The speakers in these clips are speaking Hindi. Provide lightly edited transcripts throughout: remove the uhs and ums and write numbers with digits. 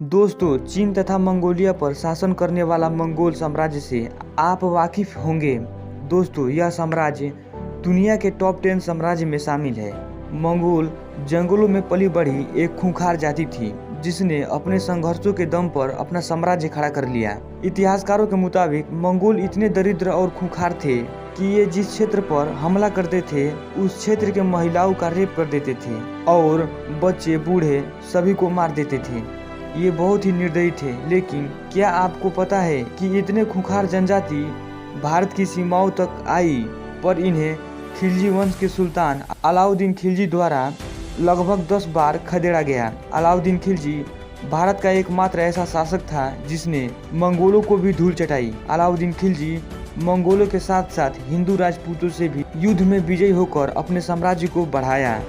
दोस्तों, चीन तथा मंगोलिया पर शासन करने वाला मंगोल साम्राज्य से आप वाकिफ होंगे। दोस्तों, यह साम्राज्य दुनिया के टॉप 10 साम्राज्य में शामिल है। मंगोल जंगलों में पली बढ़ी एक खूंखार जाति थी जिसने अपने संघर्षों के दम पर अपना साम्राज्य खड़ा कर लिया। इतिहासकारों के मुताबिक मंगोल इतने दरिद्र और खूंखार थे कि ये जिस क्षेत्र पर हमला करते थे उस क्षेत्र के महिलाओं का रेप कर देते थे और बच्चे बूढ़े सभी को मार देते थे। ये बहुत ही निर्दयी थे। लेकिन क्या आपको पता है कि इतने खूंखार जनजाति भारत की सीमाओं तक आई, पर इन्हें खिलजी वंश के सुल्तान अलाउद्दीन खिलजी द्वारा लगभग 10 बार खदेड़ा गया। अलाउद्दीन खिलजी भारत का एकमात्र ऐसा शासक था जिसने मंगोलों को भी धूल चटाई। अलाउद्दीन खिलजी मंगोलों के साथ साथ हिंदू राजपूतों से भी युद्ध में विजयी होकर अपने साम्राज्य को बढ़ाया,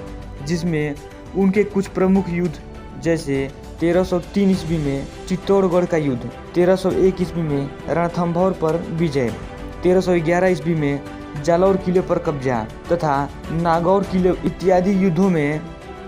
जिसमें उनके कुछ प्रमुख युद्ध जैसे 1303 ईस्वी में चित्तौड़गढ़ का युद्ध, 1301 ईस्वी में रणथंभौर पर विजय, 1311 ईस्वी में जालौर किले पर कब्जा तथा नागौर किले इत्यादि युद्धों में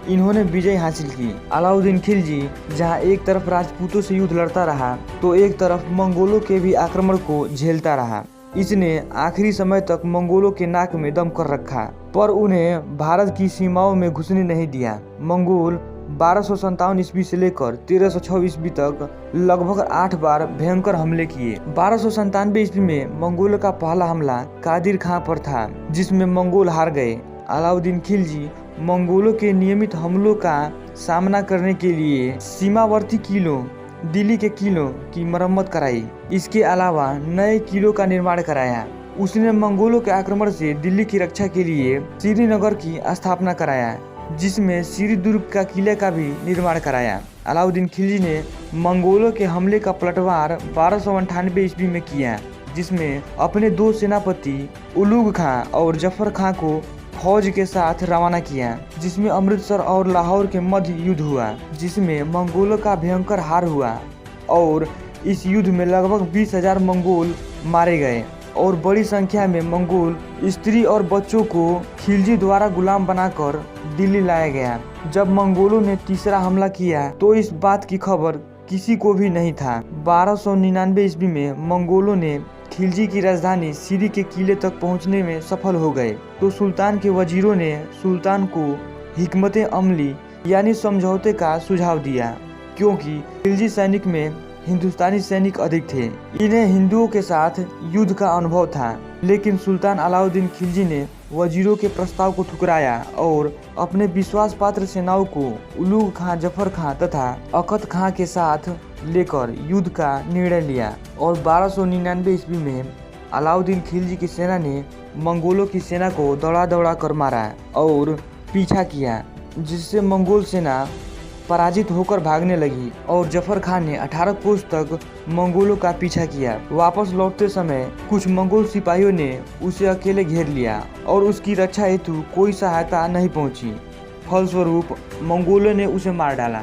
इन्होंने विजय हासिल की। अलाउद्दीन खिलजी जहां एक तरफ राजपूतों से युद्ध लड़ता रहा तो एक तरफ मंगोलों के भी आक्रमण को झेलता रहा। इसने आखिरी समय तक मंगोलों के नाक में दम कर रखा, पर उन्हें भारत की सीमाओं में घुसने नहीं दिया। मंगोल 1257 ईस्वी से लेकर 1306 ईस्वी तक लगभग 8 बार भयंकर हमले किए। 1297 ईस्वी में मंगोलों का पहला हमला कादिर खां पर था, जिसमें मंगोल हार गए। अलाउद्दीन खिलजी मंगोलों के नियमित हमलों का सामना करने के लिए सीमावर्ती किलों, दिल्ली के किलों की मरम्मत कराई। इसके अलावा नए किलों का निर्माण कराया। उसने मंगोलों के आक्रमण से दिल्ली की रक्षा के लिए श्रीनगर की स्थापना कराया, जिसमें श्री दुर्ग का किले का भी निर्माण कराया। अलाउद्दीन खिलजी ने मंगोलों के हमले का पलटवार 1298 ईस्वी में किया, जिसमें अपने 2 सेनापति उलुग खां और जफर खां को फौज के साथ रवाना किया, जिसमें अमृतसर और लाहौर के मध्य युद्ध हुआ, जिसमें मंगोलों का भयंकर हार हुआ और इस युद्ध में लगभग 20,000 मंगोल मारे गए और बड़ी संख्या में मंगोल स्त्री और बच्चों को खिलजी द्वारा गुलाम बनाकर दिल्ली लाया गया। जब मंगोलों ने तीसरा हमला किया तो इस बात की खबर किसी को भी नहीं था। 1299 ईस्वी में मंगोलों ने खिलजी की राजधानी सिरी के किले तक पहुंचने में सफल हो गए, तो सुल्तान के वजीरों ने सुल्तान को हिकमत अमली यानी समझौते का सुझाव दिया, क्योंकि खिलजी सैनिक में हिंदुस्तानी सैनिक अधिक थे। इन्हें हिंदुओं के साथ युद्ध का अनुभव था, लेकिन सुल्तान अलाउद्दीन खिलजी ने वजीरों के प्रस्ताव को ठुकराया और अपने विश्वास पात्र सेनाओं को उलुग खां, जफर खां तथा अकत खां के साथ लेकर युद्ध का निर्णय लिया और 1299 ईस्वी में अलाउद्दीन खिलजी की सेना ने मंगोलों की सेना को दौड़ा कर मारा और पीछा किया, जिससे मंगोल सेना पराजित होकर भागने लगी और जफर खान ने 18 कोस तक मंगोलों का पीछा किया। वापस लौटते समय कुछ मंगोल सिपाहियों ने उसे अकेले घेर लिया और उसकी रक्षा हेतु कोई सहायता नहीं पहुंची। फलस्वरूप मंगोलों ने उसे मार डाला।